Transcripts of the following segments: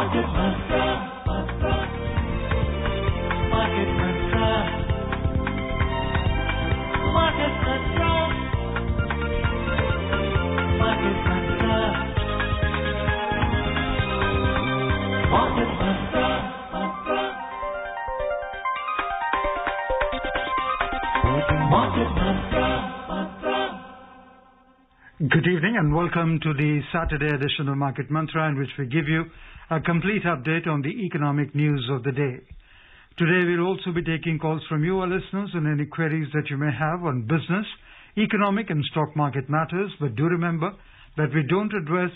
Market Mantra. Market Mantra. Market Mantra. Market Mantra. Market Mantra. Market Mantra. Good evening and welcome to the Saturday edition of Market Mantra, in which we give you a complete update on the economic news of the day. Today we'll also be taking calls from you, our listeners, on any queries that you may have on business, economic and stock market matters, but do remember that we don't address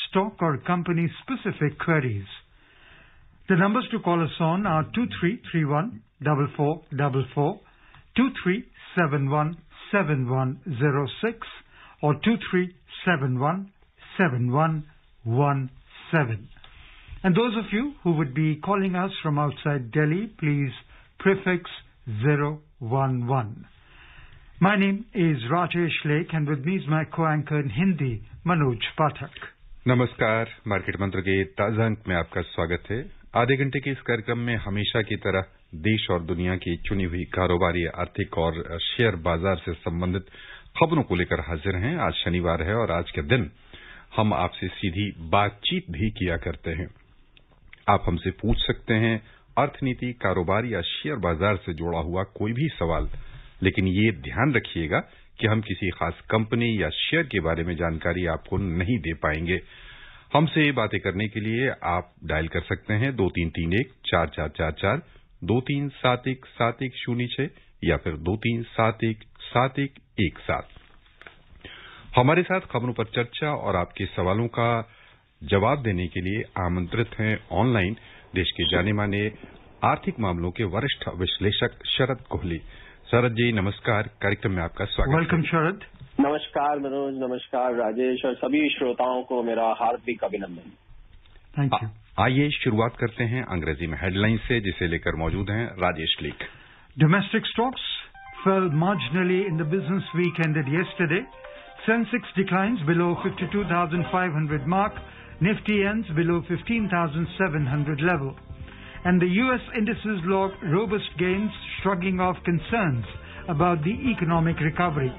stock or company specific queries. The numbers to call us on are 2331 4444, 2371 7106 or 2371 7117. And those of you who would be calling us from outside Delhi, please prefix 011. My name is Rajesh Lake, and with me is my co-anchor in Hindi, Manoj Pathak. नमस्कार, market मंत्र के ताजा अंक में आपका स्वागत है। आधे घंटे के इस कार्यक्रम में हमेशा की तरह देश और दुनिया की चुनी हुई कारोबारी, आर्थिक और शेयर बाजार से संबंधित खबरों को लेकर हाजिर हैं। आज शनिवार है और आज के दिन हम आपसे सीधी बातचीत भी किया करते हैं। आप हमसे पूछ सकते हैं अर्थनीति, कारोबार या शेयर बाजार से जुड़ा हुआ कोई भी सवाल, लेकिन ये ध्यान रखिएगा कि हम किसी खास कंपनी या शेयर के बारे में जानकारी आपको नहीं दे पाएंगे। हमसे बातें करने के लिए आप डायल कर सकते हैं 2331-4444, 2371-7106 या फिर 2371-7117। हमारे साथ खबरों पर चर्चा और आपके सवालों का जवाब देने के लिए आमंत्रित हैं ऑनलाइन देश के जाने माने आर्थिक मामलों के वरिष्ठ विश्लेषक शरद कोहली। शरद जी नमस्कार, कार्यक्रम में आपका स्वागत। वेलकम शरद। नमस्कार मनोज, नमस्कार राजेश और सभी श्रोताओं को मेरा हार्दिक अभिनंदन। Thank you. आइए शुरुआत करते हैं अंग्रेजी में हेडलाइन से, जिसे लेकर मौजूद हैं राजेश लेख। Domestic stocks fell marginally in the business week ended yesterday. Sensex declines below 52,500 mark. Nifty ends below 15,700 level. And the US indices logged robust gains, shrugging off concerns about the economic recovery.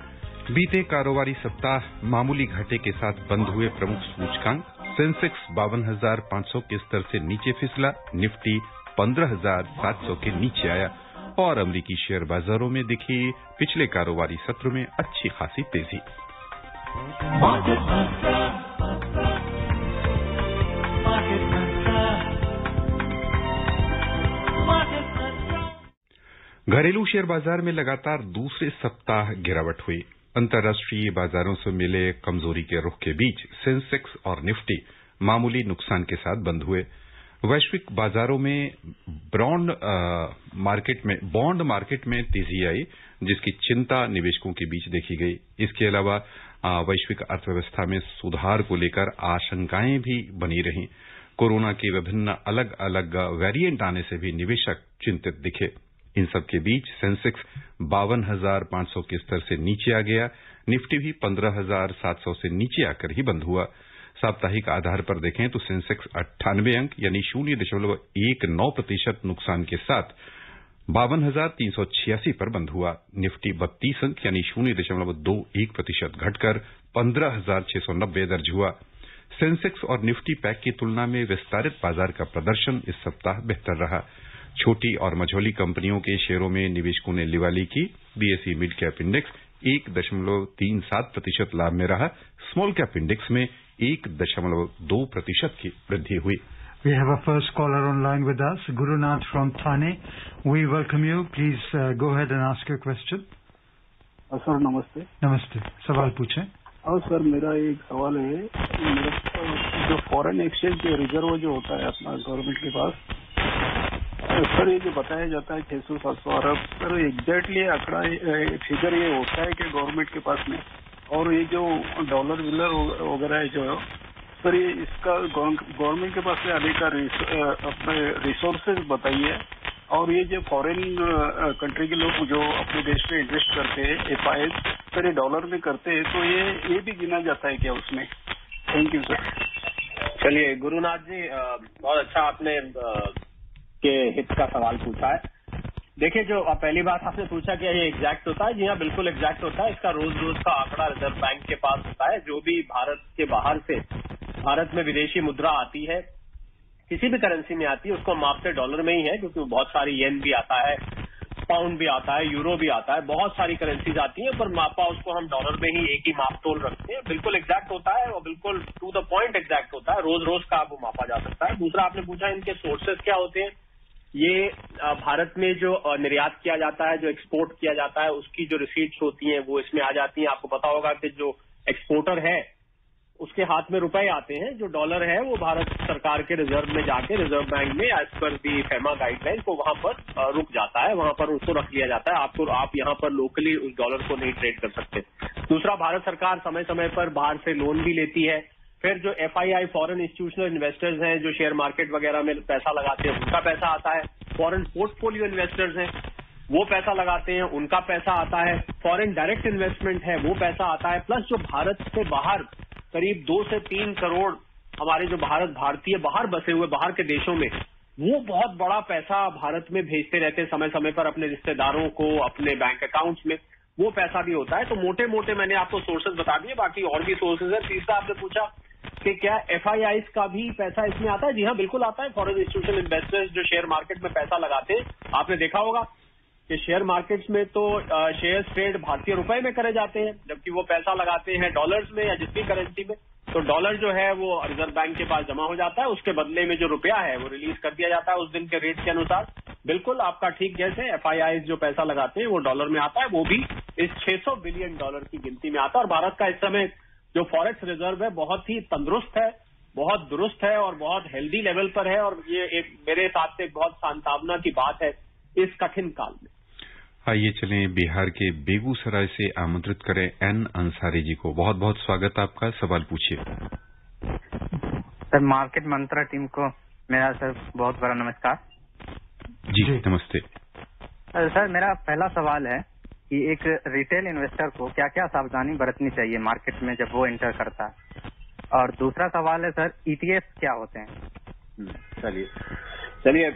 बीते कारोबारी सप्ताह मामूली घाटे के साथ बंद हुए प्रमुख सूचकांक। सेंसेक्स 52,500 के स्तर से नीचे फिसला, निफ्टी 15,700 के नीचे आया और अमेरिकी शेयर बाजारों में दिखी पिछले कारोबारी सत्र में अच्छी खासी तेजी। घरेलू शेयर बाजार में लगातार दूसरे सप्ताह गिरावट हुई। अंतर्राष्ट्रीय बाजारों से मिले कमजोरी के रुख के बीच सेंसेक्स और निफ्टी मामूली नुकसान के साथ बंद हुए। वैश्विक बाजारों में बॉन्ड मार्केट में तेजी आई, जिसकी चिंता निवेशकों के बीच देखी गई। इसके अलावा वैश्विक अर्थव्यवस्था में सुधार को लेकर आशंकाएं भी बनी रहीं। कोरोना के विभिन्न अलग अलग वेरिएंट आने से भी निवेशक चिंतित दिखे। इन सब के बीच सेंसेक्स 52,500 के स्तर से नीचे आ गया। निफ्टी भी 15,700 से नीचे आकर ही बंद हुआ। साप्ताहिक आधार पर देखें तो सेंसेक्स 98 अंक यानी 0.19% नुकसान के साथ 52,386 पर बंद हुआ। निफ्टी 32 अंक यानी 0.21% घटकर 15,690 दर्ज हुआ। सेंसेक्स और निफ्टी पैक की तुलना में विस्तारित बाजार का प्रदर्शन इस सप्ताह बेहतर रहा। छोटी और मझोली कंपनियों के शेयरों में निवेशकों ने लिवाली की। बीएसई मिड कैप इंडेक्स 1.37% लाभ में रहा। स्मॉल कैप इंडेक्स में 1.2% की वृद्धि हुई। We have a first caller online with us, Gurunath from Thane. We welcome you. Please go ahead and ask your question. Sir नमस्ते। नमस्ते, सवाल पूछें। और सर मेरा एक सवाल है, जो फॉरेन एक्सचेंज के रिजर्व जो होता है अपना गवर्नमेंट के पास, सर ये जो बताया जाता है 600-700 अरब, सर एग्जैक्टली आंकड़ा फिगर ये होता है कि गवर्नमेंट के पास में, और ये जो डॉलर विलर वगैरह है जो सर ये इसका गवर्नमेंट के पास से आने का अपने रिसोर्सेज बताइए, और ये जो फॉरेन कंट्री के लोग जो अपने देश में इन्वेस्ट करते हैं एफआईएस, सर ये डॉलर में करते हैं, तो ये भी गिना जाता है क्या उसमें? Thank you sir. चलिए गुरुनाथ जी, बहुत अच्छा आपने के हित का सवाल पूछा है। देखिए, जो पहली बात आपने पूछा कि ये एग्जैक्ट होता है, जी हाँ बिल्कुल एग्जैक्ट होता है। इसका रोज रोज का आंकड़ा रिजर्व बैंक के पास होता है। जो भी भारत के बाहर से भारत में विदेशी मुद्रा आती है, किसी भी करेंसी में आती है, उसको मापते डॉलर में ही है, क्योंकि बहुत सारी येन भी आता है, पाउंड भी आता है, यूरो भी आता है, बहुत सारी करेंसीज आती है, पर मापा उसको हम डॉलर में ही एक ही माप तोल रखते हैं। बिल्कुल एग्जैक्ट होता है और बिल्कुल टू द पॉइंट एग्जैक्ट होता है। रोज रोज का वो मापा जा सकता है। दूसरा आपने पूछा इनके सोर्सेज क्या होते हैं। ये भारत में जो निर्यात किया जाता है, जो एक्सपोर्ट किया जाता है, उसकी जो रिसीट्स होती हैं वो इसमें आ जाती हैं। आपको पता होगा कि जो एक्सपोर्टर है उसके हाथ में रुपए आते हैं, जो डॉलर है वो भारत सरकार के रिजर्व में जाके रिजर्व बैंक में एज पर दी फेमा गाइडलाइन को वहां पर रुक जाता है, वहां पर उसको रख लिया जाता है। आप यहाँ पर लोकली उस डॉलर को नहीं ट्रेड कर सकते। दूसरा, भारत सरकार समय समय पर बाहर से लोन भी लेती है। फिर जो FII फॉरेन इंस्टीट्यूशनल इन्वेस्टर्स हैं, जो शेयर मार्केट वगैरह में पैसा लगाते हैं, उनका पैसा आता है। फॉरेन पोर्टफोलियो इन्वेस्टर्स हैं, वो पैसा लगाते हैं, उनका पैसा आता है। फॉरेन डायरेक्ट इन्वेस्टमेंट है, वो पैसा आता है। प्लस जो भारत से बाहर करीब 2 से 3 करोड़ हमारे जो भारतीय बाहर बसे हुए बाहर के देशों में, वो बहुत बड़ा पैसा भारत में भेजते रहते हैं समय समय पर अपने रिश्तेदारों को, अपने बैंक अकाउंट्स में, वो पैसा भी होता है। तो मोटे मोटे मैंने आपको सोर्सेज बता दिए, बाकी और भी सोर्सेज है। तीसरा आपने पूछा कि क्या FIIs का भी पैसा इसमें आता है। जी हाँ बिल्कुल आता है। फॉरेन इंस्टीट्यूशनल इन्वेस्टर्स जो शेयर मार्केट में पैसा लगाते हैं, आपने देखा होगा कि शेयर मार्केट्स में तो शेयर्स ट्रेड भारतीय रुपए में करे जाते हैं, जबकि वो पैसा लगाते हैं डॉलर्स में या जितनी करेंसी में। तो डॉलर जो है वो रिजर्व बैंक के पास जमा हो जाता है, उसके बदले में जो रुपया है वो रिलीज कर दिया जाता है उस दिन के रेट के अनुसार। बिल्कुल आपका ठीक गैस है। FIIs जो पैसा लगाते हैं वो डॉलर में आता है, वो भी इस $600 बिलियन की गिनती में आता है। और भारत का इस समय जो फॉरेक्स रिजर्व है बहुत ही तंदुरुस्त है, बहुत दुरुस्त है और बहुत हेल्दी लेवल पर है। और ये एक मेरे हिसाब से बहुत सांत्वना की बात है इस कठिन काल में। आइए चलें बिहार के बेगूसराय से आमंत्रित करें N अंसारी जी को। बहुत बहुत स्वागत आपका। सवाल पूछिए। सर, मार्केट मंत्रा टीम को मेरा सर बहुत बड़ा नमस्कार। जी नमस्ते। सर, मेरा पहला सवाल है कि एक रिटेल इन्वेस्टर को क्या क्या सावधानी बरतनी चाहिए मार्केट में जब वो एंटर करता है। और दूसरा सवाल है सर, ETF क्या होते हैं। चलिए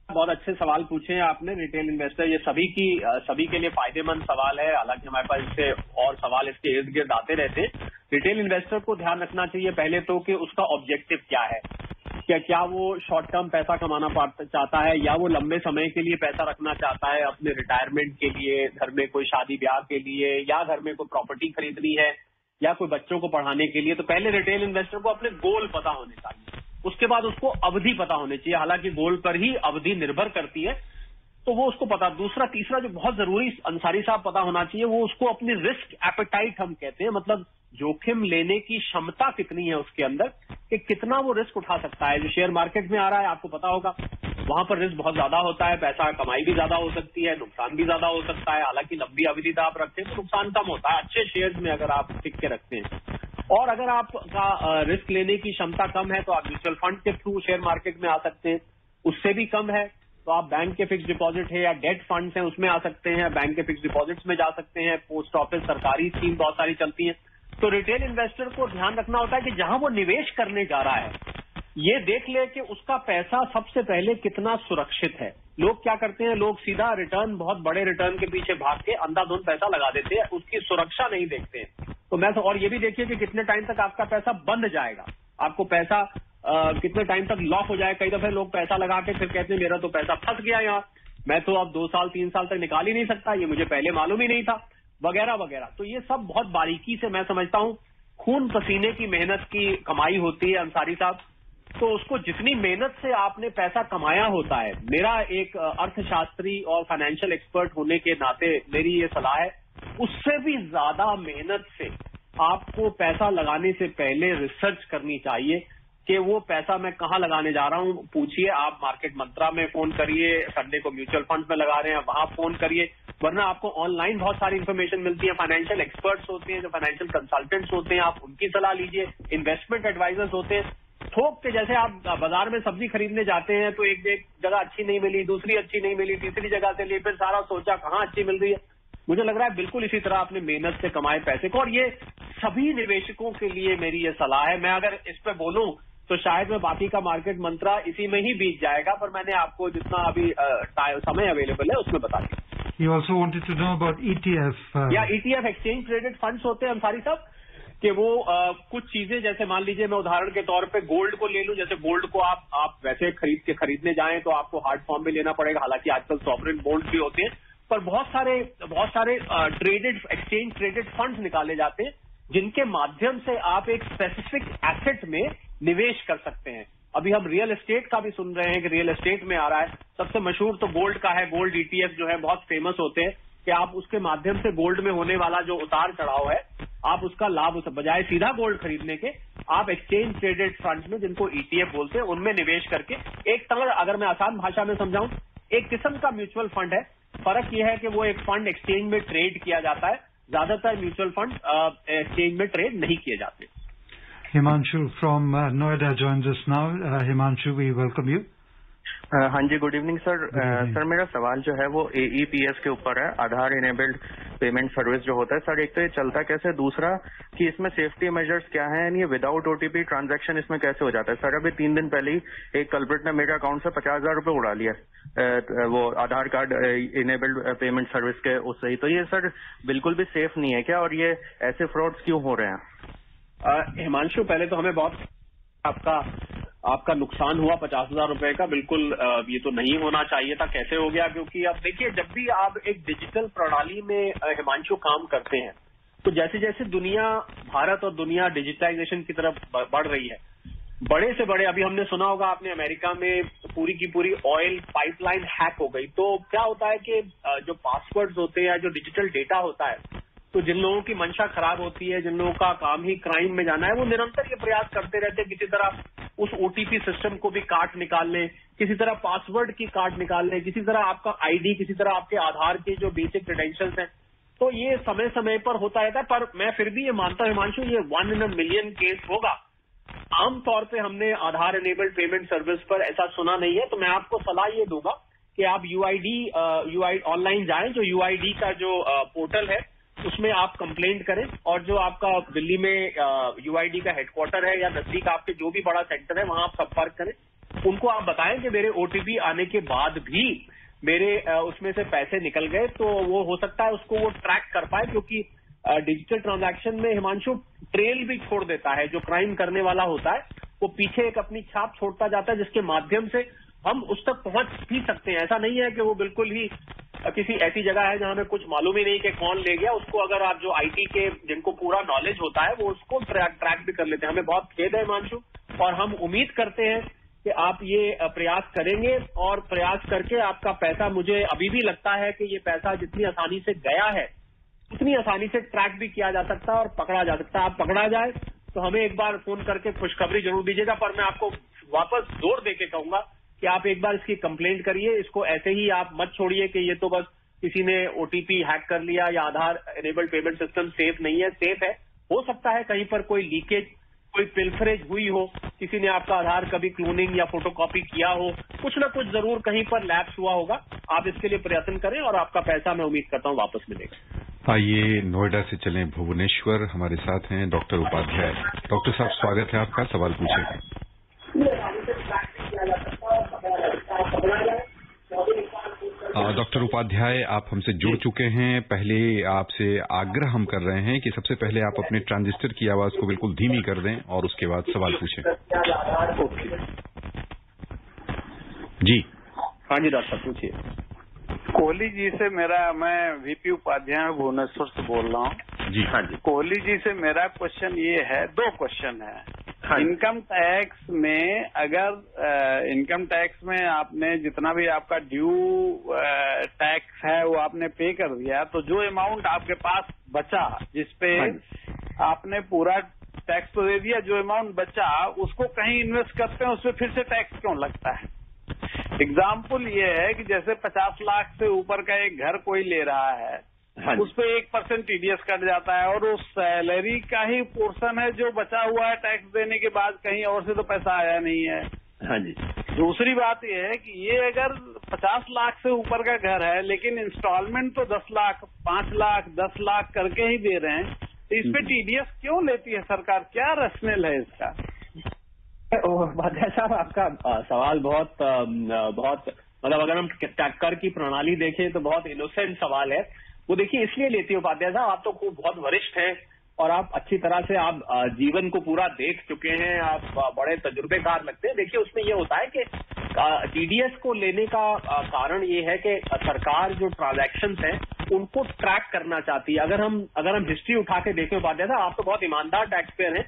बहुत अच्छे सवाल पूछे हैं आपने। रिटेल इन्वेस्टर, ये सभी के लिए फायदेमंद सवाल है। हालांकि हमारे पास इससे और सवाल इसके इर्द गिर्द आते रहते हैं। रिटेल इन्वेस्टर को ध्यान रखना चाहिए पहले तो कि उसका ऑब्जेक्टिव क्या है। क्या वो शॉर्ट टर्म पैसा कमाना चाहता है, या वो लंबे समय के लिए पैसा रखना चाहता है अपने रिटायरमेंट के लिए, घर में कोई शादी ब्याह के लिए, या घर में कोई प्रॉपर्टी खरीदनी है, या कोई बच्चों को पढ़ाने के लिए। तो पहले रिटेल इन्वेस्टर को अपने गोल पता होने चाहिए, उसके बाद उसको अवधि पता होनी चाहिए। हालांकि गोल पर ही अवधि निर्भर करती है, तो वो उसको पता। दूसरा तीसरा जो बहुत जरूरी अंसारी साहब पता होना चाहिए, वो उसको अपनी रिस्क एपेटाइट हम कहते हैं, मतलब जोखिम लेने की क्षमता कितनी है उसके अंदर, कि कितना वो रिस्क उठा सकता है। जो शेयर मार्केट में आ रहा है आपको पता होगा, वहां पर रिस्क बहुत ज्यादा होता है, पैसा कमाई भी ज्यादा हो सकती है, नुकसान भी ज्यादा हो सकता है। हालांकि लंबी अवधि आप रखते हैं तो नुकसान कम होता है अच्छे शेयर्स में अगर आप टिक के रखते हैं। और अगर आपका रिस्क लेने की क्षमता कम है तो आप म्यूचुअल फंड के थ्रू शेयर मार्केट में आ सकते हैं। उससे भी कम है तो आप बैंक के फिक्स डिपॉजिट है या डेट फंड्स हैं उसमें आ सकते हैं, बैंक के फिक्स डिपॉजिट्स में जा सकते हैं, पोस्ट ऑफिस सरकारी स्कीम बहुत सारी चलती हैं। तो रिटेल इन्वेस्टर को ध्यान रखना होता है कि जहां वो निवेश करने जा रहा है ये देख ले कि उसका पैसा सबसे पहले कितना सुरक्षित है। लोग क्या करते हैं, लोग सीधा रिटर्न, बहुत बड़े रिटर्न के पीछे भाग के अंधाधुंध पैसा लगा देते हैं, उसकी सुरक्षा नहीं देखते हैं। तो और ये भी देखिए कि कितने टाइम तक आपका पैसा बंद जाएगा, आपको पैसा कितने टाइम तक लॉक हो जाए। कई दफे लोग पैसा लगा के फिर कहते हैं मेरा तो पैसा फंस गया यहाँ, मैं तो अब 2 साल 3 साल तक निकाल ही नहीं सकता, ये मुझे पहले मालूम ही नहीं था, वगैरह वगैरह। तो ये सब बहुत बारीकी से मैं समझता हूँ खून पसीने की मेहनत की कमाई होती है अंसारी साहब। तो उसको जितनी मेहनत से आपने पैसा कमाया होता है, मेरा एक अर्थशास्त्री और फाइनेंशियल एक्सपर्ट होने के नाते मेरी ये सलाह है, उससे भी ज्यादा मेहनत से आपको पैसा लगाने से पहले रिसर्च करनी चाहिए कि वो पैसा मैं कहाँ लगाने जा रहा हूँ। पूछिए, आप मार्केट मंत्रा में फोन करिए, संडे को म्यूचुअल फंड में लगा रहे हैं वहां फोन करिए, वरना आपको ऑनलाइन बहुत सारी इन्फॉर्मेशन मिलती है। फाइनेंशियल एक्सपर्ट्स होते हैं, जो फाइनेंशियल कंसल्टेंट्स होते हैं, आप उनकी सलाह लीजिए। इन्वेस्टमेंट एडवाइजर्स होते हैं। थोक के जैसे आप बाजार में सब्जी खरीदने जाते हैं तो एक जगह अच्छी नहीं मिली, दूसरी अच्छी नहीं मिली, तीसरी जगह से लिए, फिर सारा सोचा कहाँ अच्छी मिल रही है। मुझे लग रहा है बिल्कुल इसी तरह अपने मेहनत से कमाए पैसे को, और ये सभी निवेशकों के लिए मेरी ये सलाह है। मैं अगर इस पे बोलूं तो शायद मैं बाकी का मार्केट मंत्रा इसी में ही बीत जाएगा, पर मैंने आपको जितना अभी समय अवेलेबल है उसमें बता दिया। You also wanted to know about ETF. या ETF एक्सचेंज ट्रेडेड फंड्स होते हैं अंसारी साहब, कि वो कुछ चीजें, जैसे मान लीजिए मैं उदाहरण के तौर पे गोल्ड को ले लूं। जैसे गोल्ड को आप वैसे खरीदने जाएं तो आपको हार्ड फॉर्म में लेना पड़ेगा, हालांकि आजकल सॉवरेन बॉन्ड भी होते हैं, पर बहुत सारे ट्रेडेड एक्सचेंज ट्रेडेड फंड्स निकाले जाते हैं जिनके माध्यम से आप एक स्पेसिफिक एसेट में निवेश कर सकते हैं। अभी हम रियल एस्टेट का भी सुन रहे हैं कि रियल एस्टेट में आ रहा है। सबसे मशहूर तो गोल्ड का है, गोल्ड ETF जो है बहुत फेमस होते हैं कि आप उसके माध्यम से गोल्ड में होने वाला जो उतार चढ़ाव है आप उसका लाभ, उस बजाय सीधा गोल्ड खरीदने के आप एक्सचेंज ट्रेडेड फंड्स में, जिनको ETF बोलते हैं, उनमें निवेश करके एक तरह, अगर मैं आसान भाषा में समझाऊं, एक किस्म का म्यूचुअल फंड है। फर्क यह है कि वो एक फंड एक्सचेंज में ट्रेड किया जाता है, ज्यादातर म्यूचुअल फंड एक्सचेंज में ट्रेड नहीं किए जाते। Himanshu from Noida joins us now. Himanshu, we welcome you. हाँ जी, गुड इवनिंग सर। सर मेरा सवाल जो है वो AEPS के ऊपर है, आधार इनेबल्ड पेमेंट सर्विस जो होता है। सर एक तो ये चलता कैसे, दूसरा कि इसमें सेफ्टी मेजर्स क्या हैं, ये विदाउट OTP ट्रांजैक्शन इसमें कैसे हो जाता है। सर अभी 3 दिन पहले ही एक कल्प्रिट ने मेरे अकाउंट से 50,000 रुपये उड़ा लिया वो आधार कार्ड इनेबल्ड पेमेंट सर्विस के उससे ही। तो ये सर बिल्कुल भी सेफ नहीं है क्या, और ये ऐसे फ्रॉड्स क्यों हो रहे हैं? हिमांशु, पहले तो हमें बहुत आपका नुकसान हुआ 50,000 रुपए का। बिल्कुल ये तो नहीं होना चाहिए था। कैसे हो गया? क्योंकि अब देखिए, जब भी आप एक डिजिटल प्रणाली में हिमांशु काम करते हैं तो जैसे जैसे भारत और दुनिया डिजिटाइजेशन की तरफ बढ़ रही है, बड़े से बड़े, अभी हमने सुना होगा आपने, अमेरिका में पूरी की पूरी ऑयल पाइपलाइन हैक हो गई। तो क्या होता है कि जो पासवर्ड्स होते हैं, जो डिजिटल डेटा होता है, तो जिन लोगों की मंशा खराब होती है, जिन लोगों का काम ही क्राइम में जाना है, वो निरंतर ये प्रयास करते रहते हैं किसी तरह उस OTP सिस्टम को भी काट निकाल लें, किसी तरह पासवर्ड की काट निकाल लें, किसी तरह आपका ID, किसी तरह आपके आधार के जो बेसिक क्रेडेंशियल्स हैं। तो ये समय समय पर होता रहता है। पर मैं फिर भी ये मानता हूं हिमांशु, ये 1 in a million केस होगा। आमतौर पे हमने आधार इनेबल्ड पेमेंट सर्विस पर ऐसा सुना नहीं है। तो मैं आपको सलाह ये दूंगा कि आप UID ऑनलाइन जाएं, जो UID का जो पोर्टल है उसमें आप कंप्लेंट करें, और जो आपका दिल्ली में UID का हेडक्वार्टर है या नजदीक आपके जो भी बड़ा सेंटर है वहां आप संपर्क करें। उनको आप बताएं कि मेरे OTP आने के बाद भी मेरे उसमें से पैसे निकल गए। तो वो हो सकता है उसको वो ट्रैक कर पाए, क्योंकि डिजिटल ट्रांजैक्शन में हिमांशु ट्रेल भी छोड़ देता है। जो क्राइम करने वाला होता है वो पीछे एक अपनी छाप छोड़ता जाता है, जिसके माध्यम से हम उस तक पहुंच भी सकते हैं। ऐसा नहीं है कि वो बिल्कुल ही किसी ऐसी जगह है जहां हमें कुछ मालूम ही नहीं कि कौन ले गया उसको। अगर आप जो IT के जिनको पूरा नॉलेज होता है वो उसको ट्रैक भी कर लेते हैं। हमें बहुत खेद है हिमांशु, और हम उम्मीद करते हैं कि आप ये प्रयास करेंगे, और प्रयास करके आपका पैसा, मुझे अभी भी लगता है कि ये पैसा जितनी आसानी से गया है उतनी आसानी से ट्रैक भी किया जा सकता है और पकड़ा जा सकता है। आप पकड़ा जाए तो हमें एक बार फोन करके खुशखबरी जरूर दीजिएगा। पर मैं आपको वापस जोर देके कहूंगा कि आप एक बार इसकी कंप्लेंट करिए। इसको ऐसे ही आप मत छोड़िए कि ये तो बस किसी ने OTP हैक कर लिया या आधार इनेबल्ड पेमेंट सिस्टम सेफ नहीं है। सेफ है, हो सकता है कहीं पर कोई लीकेज, कोई पिल्फरेज हुई हो, किसी ने आपका आधार कभी क्लोनिंग या फोटोकॉपी किया हो, कुछ ना कुछ जरूर कहीं पर लैप्स हुआ होगा। आप इसके लिए प्रयत्न करें और आपका पैसा मैं उम्मीद करता हूं वापस मिलेगा। आइए नोएडा से चलें भुवनेश्वर, हमारे साथ हैं डॉक्टर उपाध्याय। डॉक्टर साहब, स्वागत है आपका, सवाल पूछें। डॉक्टर उपाध्याय, आप हमसे जुड़ चुके हैं। पहले आपसे आग्रह हम कर रहे हैं कि सबसे पहले आप अपने ट्रांजिस्टर की आवाज को बिल्कुल धीमी कर दें और उसके बाद सवाल पूछें। जी हाँ जी डॉक्टर, पूछिए। कोहली जी से मैं VP उपाध्याय भुवनेश्वर से बोल रहा हूँ। जी हाँ जी। कोहली जी से मेरा क्वेश्चन ये है, 2 क्वेश्चन है। हाँ, इनकम टैक्स में, अगर इनकम टैक्स में आपने जितना भी आपका ड्यू टैक्स है वो आपने पे कर दिया, तो जो अमाउंट आपके पास बचा, जिसपे आपने पूरा टैक्स तो दे दिया, जो अमाउंट बचा उसको कहीं इन्वेस्ट करते हैं, उसपे फिर से टैक्स क्यों लगता है? एग्जाम्पल ये है कि जैसे 50 लाख से ऊपर का एक घर कोई ले रहा है, उस पे 1% TDS कट जाता है, और उस सैलरी का ही पोर्शन है जो बचा हुआ है टैक्स देने के बाद, कहीं और से तो पैसा आया नहीं है। हाँ जी। दूसरी बात यह है कि ये अगर 50 लाख से ऊपर का घर है, लेकिन इंस्टॉलमेंट तो 10 लाख, 5 लाख, 10 लाख करके ही दे रहे हैं, तो इसमें टीडीएस क्यों लेती है सरकार, क्या रैशनल है इसका? उपाध्याय साहब, आपका सवाल बहुत मतलब अगर हम कर की प्रणाली देखें तो बहुत इनोसेंट सवाल है। वो देखिए इसलिए लेती है उपाध्याय साहब, आप तो खूब बहुत वरिष्ठ हैं और आप अच्छी तरह से आप जीवन को पूरा देख चुके हैं, आप बड़े तजुर्बेकार लगते हैं। देखिए उसमें ये होता है कि टीडीएस को लेने का कारण ये है कि सरकार जो ट्रांजैक्शंस हैं उनको ट्रैक करना चाहती है। अगर हम हिस्ट्री उठा के देखें उपाध्याय साहब, आप तो बहुत ईमानदार टैक्स पेयर हैं,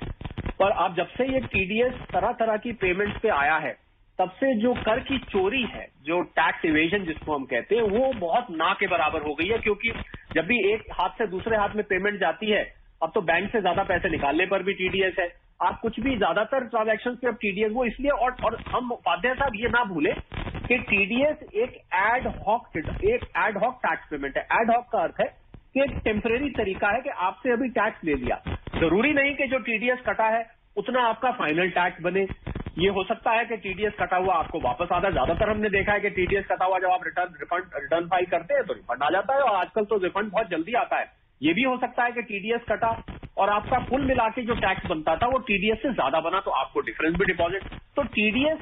पर आप जब से ये टीडीएस तरह तरह की पेमेंट्स पे आया है तब से जो कर की चोरी है, जो टैक्स इवेजन जिसको हम कहते हैं, वो बहुत ना के बराबर हो गई है। क्योंकि जब भी एक हाथ से दूसरे हाथ में पेमेंट जाती है, अब तो बैंक से ज्यादा पैसे निकालने पर भी टीडीएस है, आप कुछ भी ज्यादातर ट्रांजैक्शंस पे अब टीडीएस, वो इसलिए और हम उपाध्याय साहब ये ना भूले कि टीडीएस एक एड हॉक टैक्स पेमेंट है। एड हॉक का अर्थ है कि एक टेम्परेरी तरीका है कि आपसे अभी टैक्स ले लिया, जरूरी नहीं कि जो टीडीएस कटा है उतना आपका फाइनल टैक्स बने। ये हो सकता है कि टीडीएस कटा हुआ आपको वापस आता है। ज्यादातर हमने देखा है कि टीडीएस कटा हुआ जब आप रिटर्न फाइल करते हैं तो रिफंड आ जाता है, और आजकल तो रिफंड बहुत जल्दी आता है। ये भी हो सकता है कि टीडीएस कटा और आपका कुल मिला के जो टैक्स बनता था वो टीडीएस से ज्यादा बना, तो आपको डिफरेंस भी डिपॉजिट। तो टीडीएस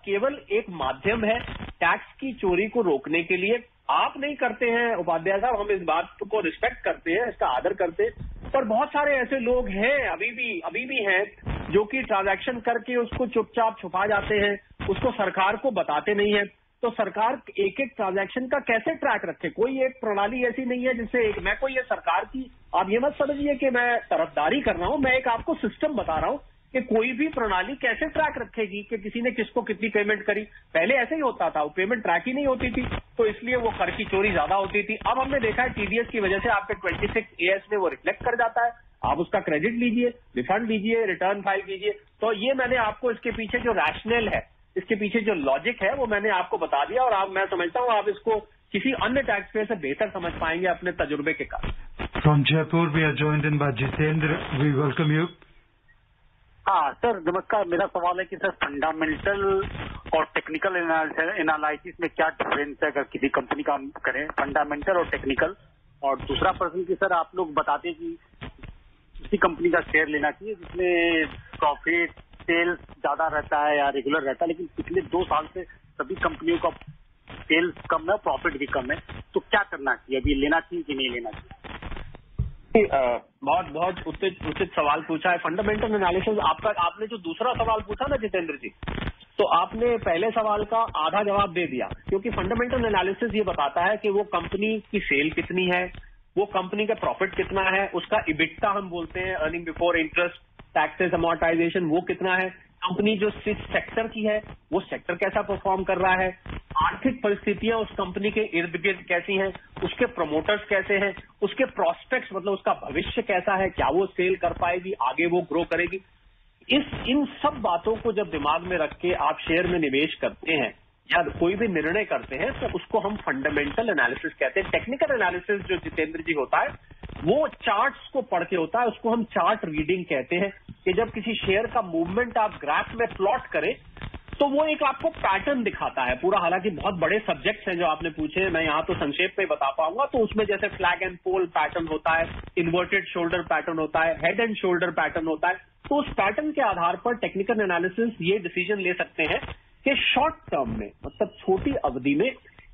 केवल एक माध्यम है टैक्स की चोरी को रोकने के लिए। आप नहीं करते हैं उपाध्याय साहब, हम इस बात को रिस्पेक्ट करते हैं, इसका आदर करते हैं, पर बहुत सारे ऐसे लोग हैं अभी भी हैं जो कि ट्रांजैक्शन करके उसको चुपचाप छुपा जाते हैं, उसको सरकार को बताते नहीं है। तो सरकार एक एक ट्रांजैक्शन का कैसे ट्रैक रखे? कोई एक प्रणाली ऐसी नहीं है जिससे मैं कोई ये सरकार की, आप ये मत समझिए कि मैं तरफदारी कर रहा हूं, मैं एक आपको सिस्टम बता रहा हूं कि कोई भी प्रणाली कैसे ट्रैक रखेगी कि किसी ने किसको कितनी पेमेंट करी। पहले ऐसे ही होता था, वो पेमेंट ट्रैक ही नहीं होती थी, तो इसलिए वो कर की चोरी ज्यादा होती थी। अब हमने देखा है टीडीएस की वजह से आपके 26AS में वो रिफ्लेक्ट कर जाता है, आप उसका क्रेडिट लीजिए, रिफंड लीजिए, रिटर्न फाइल कीजिए। तो ये मैंने आपको इसके पीछे जो रैशनल है, इसके पीछे जो लॉजिक है, वो मैंने आपको बता दिया, और मैं समझता हूँ आप इसको किसी अन्य टैक्स पेयर से बेहतर समझ पाएंगे अपने तजुर्बे के कारण। From Jaipur, we are joined in by Jitendra. We welcome you. हाँ सर, नमस्कार। मेरा सवाल है कि सर फंडामेंटल और टेक्निकल एनालिसिस में क्या डिफरेंस है अगर किसी कंपनी का हम करें, फंडामेंटल और टेक्निकल? और दूसरा प्रश्न कि सर आप लोग बताते कि किसी कंपनी का शेयर लेना चाहिए जिसमें प्रॉफिट सेल्स ज्यादा रहता है या रेगुलर रहता है, लेकिन पिछले 2 साल से सभी कंपनियों का सेल्स कम है, प्रॉफिट भी कम है, तो क्या करना चाहिए? अभी लेना चाहिए कि नहीं लेना चाहिए? बहुत उचित सवाल पूछा है। फंडामेंटल एनालिसिस आपने जो दूसरा सवाल पूछा ना जितेंद्र जी, तो आपने पहले सवाल का आधा जवाब दे दिया, क्योंकि फंडामेंटल एनालिसिस ये बताता है कि वो कंपनी की सेल कितनी है, वो कंपनी का प्रॉफिट कितना है, उसका इबिट्टा हम बोलते हैं, earning before interest taxes amortisation, वो कितना है, कंपनी जो सेक्टर की है वो सेक्टर कैसा परफॉर्म कर रहा है, आर्थिक परिस्थितियां उस कंपनी के इर्द गिर्द कैसी हैं, उसके प्रमोटर्स कैसे हैं, उसके प्रोस्पेक्ट्स मतलब उसका भविष्य कैसा है, क्या वो सेल कर पाएगी, आगे वो ग्रो करेगी। इन सब बातों को जब दिमाग में रख के आप शेयर में निवेश करते हैं या कोई भी निर्णय करते हैं तो उसको हम फंडामेंटल एनालिसिस कहते हैं। टेक्निकल एनालिसिस जो जितेंद्र जी होता है वो चार्ट्स को पढ़ के होता है, उसको हम चार्ट रीडिंग कहते हैं, कि जब किसी शेयर का मूवमेंट आप ग्राफ में प्लॉट करें तो वो एक आपको पैटर्न दिखाता है पूरा। हालांकि बहुत बड़े सब्जेक्ट्स हैं जो आपने पूछे, मैं यहाँ तो संक्षेप में बता पाऊंगा। तो उसमें जैसे फ्लैग एंड पोल पैटर्न होता है, इन्वर्टेड शोल्डर पैटर्न होता है, हेड एंड शोल्डर पैटर्न होता है। तो उस पैटर्न के आधार पर टेक्निकल एनालिसिस ये डिसीजन ले सकते हैं कि शॉर्ट टर्म में मतलब छोटी अवधि में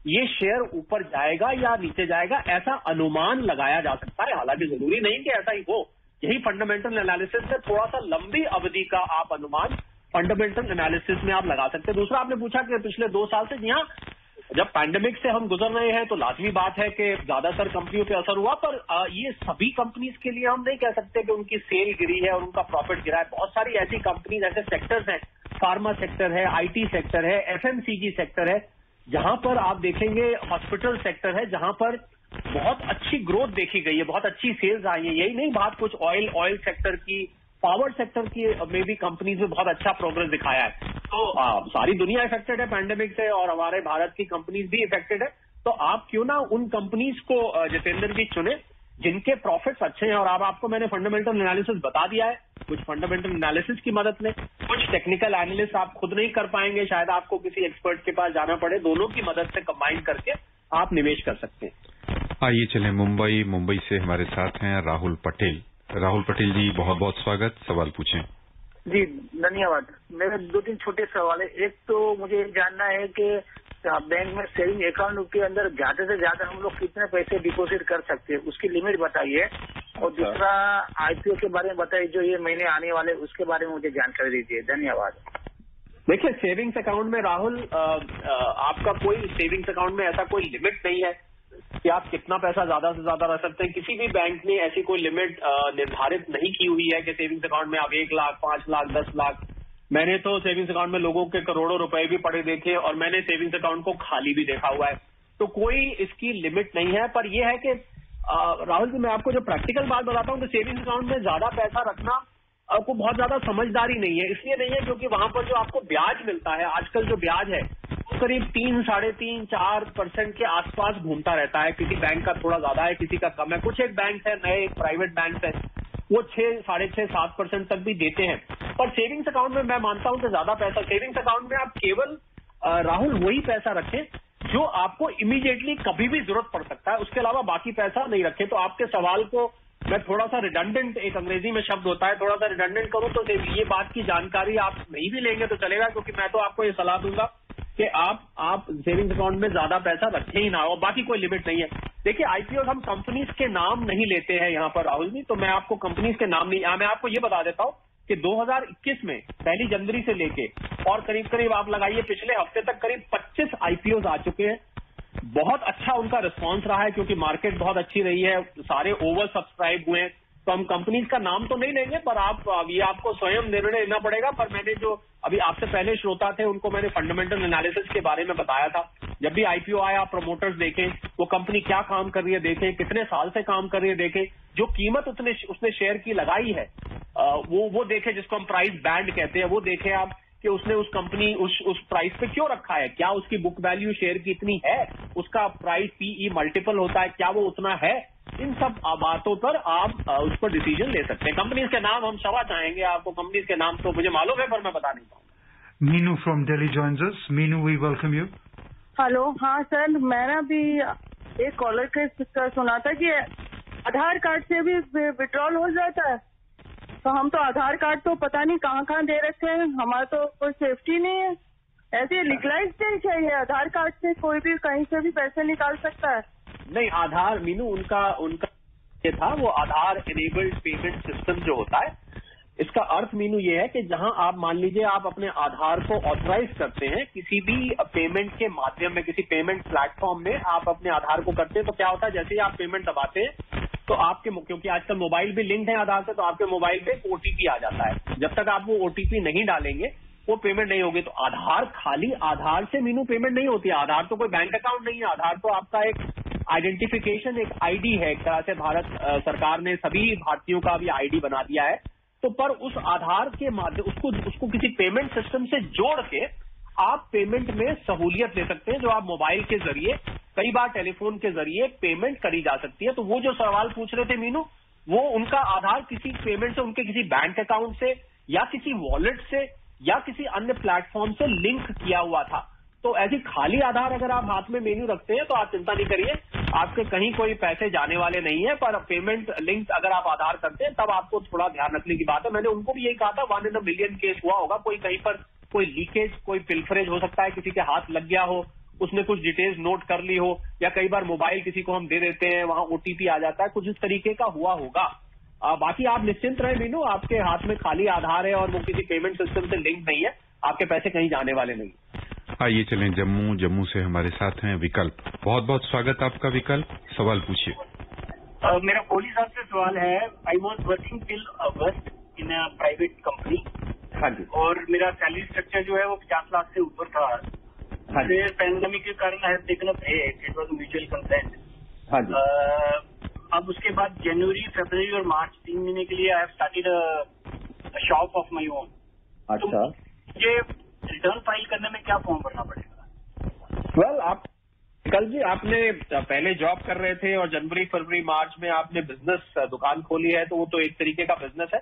ये शेयर ऊपर जाएगा या नीचे जाएगा, ऐसा अनुमान लगाया जा सकता है। हालांकि जरूरी नहीं कि ऐसा ही हो, यही फंडामेंटल एनालिसिस है, थोड़ा सा लंबी अवधि का आप अनुमान फंडामेंटल एनालिसिस में आप लगा सकते हैं। दूसरा आपने पूछा कि पिछले 2 साल से, जी हाँ, जब पैंडेमिक से हम गुजर रहे हैं तो लाजमी बात है कि ज्यादातर कंपनियों पे असर हुआ, पर ये सभी कंपनीज के लिए हम नहीं कह सकते कि उनकी सेल गिरी है और उनका प्रॉफिट गिरा है। बहुत सारी ऐसी कंपनीज, ऐसे सेक्टर्स हैं, फार्मा सेक्टर है, IT सेक्टर है, FMCG सेक्टर है, जहां पर आप देखेंगे हॉस्पिटल सेक्टर है, जहां पर बहुत अच्छी ग्रोथ देखी गई है, बहुत अच्छी सेल्स आई है। यही नहीं बात कुछ ऑयल सेक्टर की, पावर सेक्टर की में भी कंपनीज में बहुत अच्छा प्रोग्रेस दिखाया है। तो सारी दुनिया इफेक्टेड है पैंडेमिक से और हमारे भारत की कंपनीज भी इफेक्टेड है। तो आप क्यों ना उन कंपनीज को जितेंद्र जी चुने जिनके प्रॉफिट्स अच्छे हैं। और आपको मैंने फंडामेंटल एनालिसिस बता दिया है, कुछ फंडामेंटल एनालिसिस की मदद में, कुछ टेक्निकल एनालिसिस आप खुद नहीं कर पाएंगे, शायद आपको किसी एक्सपर्ट के पास जाना पड़े, दोनों की मदद से कंबाइन करके आप निवेश कर सकते हैं। आइए चलें मुंबई से हमारे साथ हैं राहुल पटेल। राहुल पटेल जी, बहुत बहुत स्वागत। सवाल पूछें। जी धन्यवाद। मेरे 2-3 छोटे सवाल है। एक तो मुझे जानना है कि बैंक में सेविंग अकाउंट के अंदर ज्यादा से ज्यादा हम लोग कितने पैसे डिपॉजिट कर सकते हैं, उसकी लिमिट बताइए। और दूसरा आईपीओ के बारे में बताइए, जो ये महीने आने वाले उसके बारे में मुझे जानकारी दीजिए। धन्यवाद। देखिए, सेविंग्स अकाउंट में राहुल आपका कोई सेविंग्स अकाउंट में ऐसा कोई लिमिट नहीं है कि आप कितना पैसा ज्यादा से ज्यादा रख सकते हैं। किसी भी बैंक ने ऐसी कोई लिमिट निर्धारित नहीं की हुई है कि सेविंग्स अकाउंट में आप 1 लाख, 5 लाख, 10 लाख। मैंने तो सेविंग्स अकाउंट में लोगों के करोड़ों रुपए भी पड़े देखे और मैंने सेविंग्स अकाउंट को खाली भी देखा हुआ है। तो कोई इसकी लिमिट नहीं है। पर यह है कि राहुल जी, मैं आपको जो प्रैक्टिकल बात बताता हूँ, तो सेविंग्स अकाउंट में ज्यादा पैसा रखना आपको बहुत ज्यादा समझदारी नहीं है। इसलिए नहीं है क्योंकि वहां पर जो आपको ब्याज मिलता है, आजकल जो ब्याज है वो करीब 3, 3.5, 4% के आसपास घूमता रहता है। किसी बैंक का थोड़ा ज्यादा है, किसी का कम है। कुछ एक बैंक है, नए प्राइवेट बैंक है, वो 6, 6.5, 7% तक भी देते हैं। पर सेविंग्स अकाउंट में मैं मानता हूं कि ज्यादा पैसा सेविंग्स अकाउंट में आप केवल राहुल वही पैसा रखें जो आपको इमीडिएटली कभी भी जरूरत पड़ सकता है। उसके अलावा बाकी पैसा नहीं रखें। तो आपके सवाल को मैं थोड़ा सा रिडंडेंट, एक अंग्रेजी में शब्द होता है, थोड़ा सा रिडंडेंट करूं तो ये बात की जानकारी आप नहीं भी लेंगे तो चलेगा, क्योंकि मैं तो आपको ये सलाह दूंगा कि आप सेविंग्स अकाउंट में ज्यादा पैसा रखें ही ना, और बाकी कोई लिमिट नहीं है। देखिए, आईपीओ हम कंपनीज के नाम नहीं लेते हैं यहाँ पर राहुल जी, तो मैं आपको कंपनीज के नाम नहीं, मैं आपको ये बता देता हूँ कि 2021 में 1 जनवरी से लेके और करीब आप लगाइए पिछले हफ्ते तक करीब 25 आईपीओ आ चुके हैं। बहुत अच्छा उनका रिस्पांस रहा है क्योंकि मार्केट बहुत अच्छी रही है, सारे ओवर सब्सक्राइब हुए हैं। तो हम कंपनीज का नाम तो नहीं लेंगे, पर ये आपको स्वयं निर्णय लेना पड़ेगा। पर मैंने जो अभी आपसे पहले श्रोता थे उनको मैंने फंडामेंटल एनालिसिस के बारे में बताया था। जब भी आईपीओ आया, आप प्रमोटर्स देखें, वो कंपनी क्या काम कर रही है देखें, कितने साल से काम कर रही है देखें, जो कीमत उसने शेयर की लगाई है वो देखें, जिसको हम प्राइस बैंड कहते हैं, वो देखें आप कि उसने उस कंपनी उस प्राइस पे क्यों रखा है। क्या उसकी बुक वैल्यू शेयर की इतनी है, उसका प्राइस पीई मल्टीपल होता है, क्या वो उतना है। इन सब बातों पर आप उस पर डिसीजन ले सकते हैं। कंपनीज के नाम हम सवा चाहेंगे, आपको कंपनीज के नाम तो मुझे मालूम है पर मैं बता नहीं पाऊंगा। Meenu from Delhi joins us. Meenu, we welcome you. Hello. हाँ सर, मैंने भी एक कॉलर के सुना था कि आधार कार्ड से भी विड्रॉल हो जाता है। तो हम तो आधार कार्ड तो पता नहीं कहाँ दे रखे हैं, हमारा तो कोई सेफ्टी नहीं है। ऐसे लीगलाइज नहीं चाहिए, आधार कार्ड से कोई भी कहीं से भी पैसे निकाल सकता है। नहीं, आधार मीनू उनका ये था, वो आधार एनेबल्ड पेमेंट सिस्टम जो होता है, इसका अर्थ मीनू ये है कि जहां आप मान लीजिए आप अपने आधार को ऑथराइज करते हैं किसी भी पेमेंट के माध्यम में, किसी पेमेंट प्लेटफॉर्म में आप अपने आधार को करते हैं, तो क्या होता है, जैसे ही आप पेमेंट दबाते हैं तो आपके, क्योंकि आजकल मोबाइल भी लिंक्ड है आधार से, तो आपके मोबाइल पे ओटीपी आ जाता है। जब तक आप वो ओटीपी नहीं डालेंगे वो पेमेंट नहीं होगी। तो आधार, खाली आधार से मीनू पेमेंट नहीं होती है। आधार तो कोई बैंक अकाउंट नहीं है, आधार तो आपका एक आइडेंटिफिकेशन, एक आईडी है। एक तरह से भारत सरकार ने सभी भारतीयों का भी आईडी बना दिया है। तो पर उस आधार के माध्यम उसको किसी पेमेंट सिस्टम से जोड़ के आप पेमेंट में सहूलियत ले सकते हैं, जो आप मोबाइल के जरिए, कई बार टेलीफोन के जरिए पेमेंट करी जा सकती है। तो वो जो सवाल पूछ रहे थे मीनू, वो उनका आधार किसी पेमेंट से, उनके किसी बैंक अकाउंट से या किसी वॉलेट से या किसी अन्य प्लेटफॉर्म से लिंक किया हुआ था। तो ऐसी खाली आधार अगर आप हाथ में मेन्यू रखते हैं तो आप चिंता नहीं करिए, आपके कहीं कोई पैसे जाने वाले नहीं है। पर पेमेंट लिंक अगर आप आधार करते हैं तब आपको थोड़ा ध्यान रखने की बात है। मैंने उनको भी यही कहा था, 1 in a million केस हुआ होगा, कोई कहीं पर कोई लीकेज, कोई पिल्फरेज हो सकता है, किसी के हाथ लग गया हो, उसने कुछ डिटेल्स नोट कर ली हो, या कई बार मोबाइल किसी को हम दे देते हैं, वहां ओटीपी आ जाता है, कुछ इस तरीके का हुआ होगा। बाकी आप निश्चिंत रहे मीनू, आपके हाथ में खाली आधार है और वो किसी पेमेंट सिस्टम से लिंक नहीं है, आपके पैसे कहीं जाने वाले नहीं। आइए चलें जम्मू से हमारे साथ हैं विकल्प। बहुत बहुत स्वागत आपका विकल्प, सवाल पूछिए। मेरा कोहली साहब से सवाल है। I was working till August in a private company. हाँ जी। और मेरा सैलरी स्ट्रक्चर जो है वो 50 लाख से ऊपर था। हाँ जी। पैंडेमिक के कारण I have taken up it was mutual consent. हाँ जी। अब उसके बाद जनवरी, फरवरी और मार्च 3 महीने के लिए I have started a shop of my own. अच्छा। मुझे रिटर्न फाइल करने में क्या फॉर्म भरना पड़ेगा? वेल, आप कल जी आपने पहले जॉब कर रहे थे और जनवरी, फरवरी, मार्च में आपने बिजनेस दुकान खोली है, तो वो तो एक तरीके का बिजनेस है।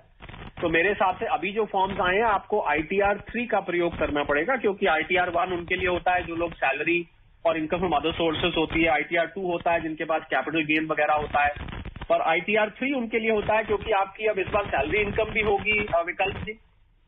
तो मेरे हिसाब से अभी जो फॉर्म्स आए हैं आपको ITR 3 का प्रयोग करना पड़ेगा, क्योंकि ITR 1 उनके लिए होता है जो लोग सैलरी और इनकम फ्रॉम अदर सोर्सेस होती है। ITR 2 होता है जिनके पास कैपिटल गेन वगैरह होता है, और ITR 3 उनके लिए होता है क्योंकि आपकी अब इस बार सैलरी इनकम भी होगी विकल्प जी,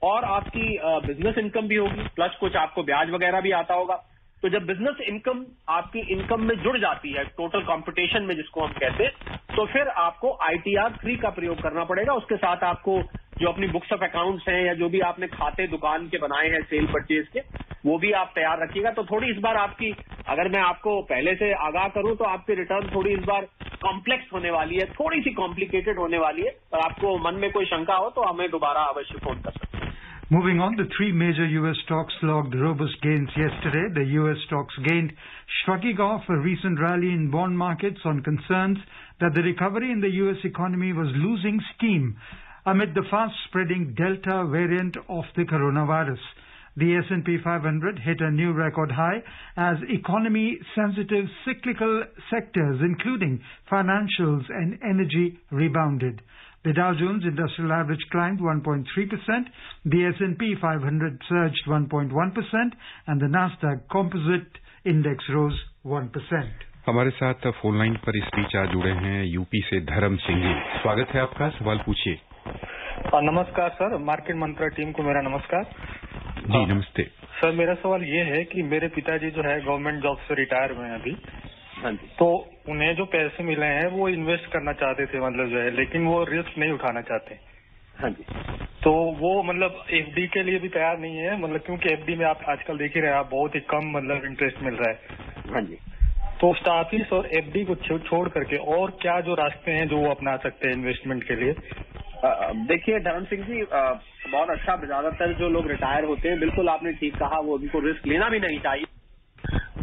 और आपकी बिजनेस इनकम भी होगी, प्लस कुछ आपको ब्याज वगैरह भी आता होगा। तो जब बिजनेस इनकम आपकी इनकम में जुड़ जाती है, टोटल कंपटीशन में जिसको हम कहते हैं, तो फिर आपको ITR 3 का प्रयोग करना पड़ेगा। उसके साथ आपको जो अपनी बुक्स ऑफ अकाउंट्स हैं या जो भी आपने खाते दुकान के बनाए हैं सेल परचेज के, वो भी आप तैयार रखिएगा। तो थोड़ी इस बार आपकी, अगर मैं आपको पहले से आगाह करूं तो आपकी रिटर्न थोड़ी इस बार कॉम्प्लेक्स होने वाली है, थोड़ी सी कॉम्प्लिकेटेड होने वाली है। पर आपको मन में कोई शंका हो तो हमें दोबारा अवश्य फोन कर सकते हैं। Moving on, the three major U.S. stocks logged robust gains yesterday. The U.S. stocks gained, shrugging off a recent rally in bond markets on concerns that the recovery in the U.S. economy was losing steam amid the fast-spreading Delta variant of the coronavirus. The S&P 500 hit a new record high as economy-sensitive cyclical sectors, including financials and energy, rebounded. The Dow Jones Industrial Average climbed 1.3%, the S&P 500 surged 1.1%, and the Nasdaq Composite Index rose 1%. हमारे साथ phone line पर इस बीच आज जुड़े हैं UP से धर्म सिंह जी। स्वागत है आपका, सवाल पूछिए। नमस्कार सर, मार्केट मंत्रा टीम को मेरा नमस्कार। जी नमस्ते सर, मेरा सवाल ये है कि मेरे पिताजी जो है गवर्नमेंट जॉब से रिटायर हुए हैं अभी। हाँ जी। तो उन्हें जो पैसे मिले हैं वो इन्वेस्ट करना चाहते थे, मतलब जो है, लेकिन वो रिस्क नहीं उठाना चाहते। हाँ जी। तो वो मतलब FD के लिए भी तैयार नहीं है, मतलब क्योंकि FD में आप आजकल देख ही रहे हैं, आप बहुत ही कम मतलब इंटरेस्ट मिल रहा है। हाँ जी। तो स्टाफिस और FD को छोड़ करके और क्या जो रास्ते हैं जो वो अपना सकते हैं इन्वेस्टमेंट के लिए? देखिए धर्म सिंह जी, बहुत अच्छा, ज्यादातर जो लोग रिटायर होते हैं, बिल्कुल आपने ठीक कहा, वो उनको रिस्क लेना भी नहीं चाहिए।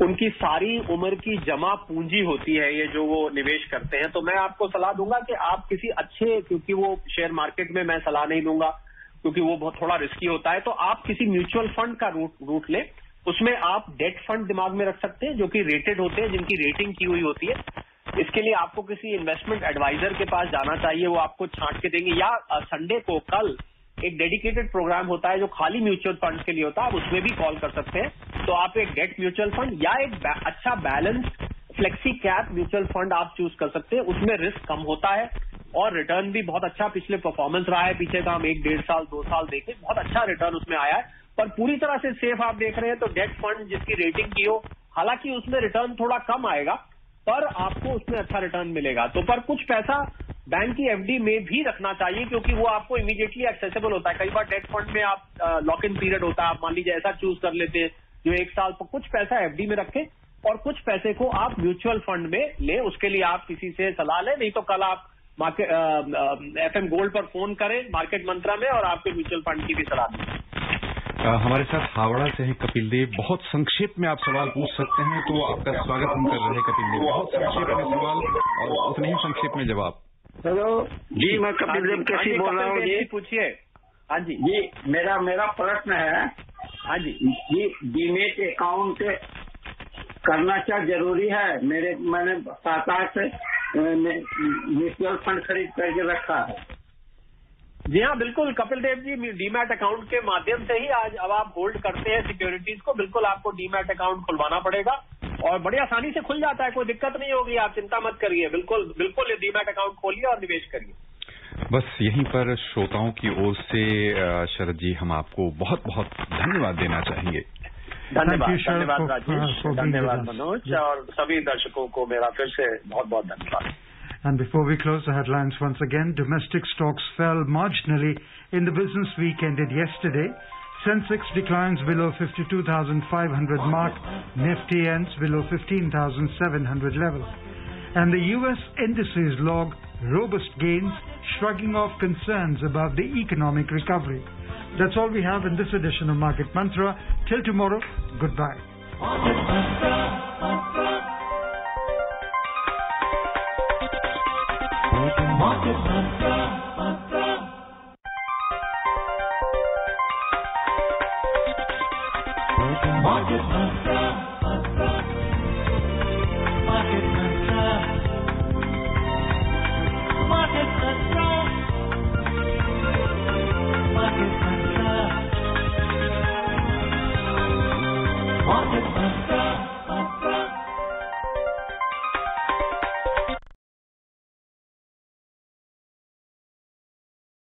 उनकी सारी उम्र की जमा पूंजी होती है ये जो वो निवेश करते हैं। तो मैं आपको सलाह दूंगा कि आप किसी अच्छे, क्योंकि वो शेयर मार्केट में मैं सलाह नहीं दूंगा क्योंकि वो बहुत थोड़ा रिस्की होता है, तो आप किसी म्यूचुअल फंड का रूट लें। उसमें आप डेट फंड दिमाग में रख सकते हैं जो कि रेटेड होते हैं, जिनकी रेटिंग की हुई होती है। इसके लिए आपको किसी इन्वेस्टमेंट एडवाइजर के पास जाना चाहिए, वो आपको छांट के देंगे। या संडे को कल एक डेडिकेटेड प्रोग्राम होता है जो खाली म्यूचुअल फंड के लिए होता है, आप उसमें भी कॉल कर सकते हैं। तो आप एक डेट म्यूचुअल फंड या एक अच्छा balance flexi cap mutual fund आप चूज कर सकते हैं। उसमें रिस्क कम होता है और रिटर्न भी बहुत अच्छा पिछले परफॉर्मेंस रहा है। पीछे का हम 1-1.5 साल 2 साल देखें, बहुत अच्छा रिटर्न उसमें आया है। पर पूरी तरह से सेफ आप देख रहे हैं तो डेट फंड जिसकी रेटिंग की हो, हालांकि उसमें रिटर्न थोड़ा कम आएगा पर आपको उसमें अच्छा रिटर्न मिलेगा। तो पर कुछ पैसा बैंक की FD में भी रखना चाहिए क्योंकि वो आपको इमीडिएटली एक्सेसिबल होता है। कई बार डेट फंड में आप लॉक इन पीरियड होता है, आप मान लीजिए ऐसा चूज कर लेते हैं जो 1 साल पर। कुछ पैसा FD में रखें और कुछ पैसे को आप म्यूचुअल फंड में ले, उसके लिए आप किसी से सलाह लें। नहीं तो कल आप FM गोल्ड पर फोन करें मार्केट मंत्रा में और आपके म्यूचुअल फंड की भी सलाह दें। हमारे साथ हावड़ा से हैं कपिल देव। बहुत संक्षेप में आप सवाल पूछ सकते हैं, तो आपका स्वागत हम कर रहे हैं कपिल देव। बहुत संक्षेप में सवाल और उतने ही संक्षेप में जवाब। हेलो जी, मैं कपिल देव कैसी बोल रहा हूँ जी। पूछिए। हाँ जी जी, मेरा प्रश्न है। हाँ जी जी, डीमेट अकाउंट करना क्या जरूरी है? मैंने 7-8 म्यूचुअल फंड खरीद करके रखा है। जी हाँ, बिल्कुल कपिल देव जी, डीमैट अकाउंट के माध्यम से ही आज अब आप होल्ड करते हैं सिक्योरिटीज को, बिल्कुल आपको डीमैट अकाउंट खुलवाना पड़ेगा और बड़ी आसानी से खुल जाता है, कोई दिक्कत नहीं होगी, आप चिंता मत करिए। बिल्कुल बिल्कुल ये डीमैट अकाउंट खोलिए और निवेश करिए। बस यहीं पर श्रोताओं की ओर से शरद जी हम आपको बहुत बहुत धन्यवाद देना चाहेंगे। धन्यवाद राजेश, धन्यवाद मनोज, और सभी दर्शकों को मेरा फिर से बहुत बहुत धन्यवाद। And before we close the headlines once again, domestic stocks fell marginally in the business week ended yesterday. Sensex declines below 52,500 mark, Nifty ends below 15,700 level. And the US indices log robust gains, shrugging off concerns about the economic recovery. That's all we have in this edition of Market Mantra. Till tomorrow, goodbye. Market Mantra, Market Mantra.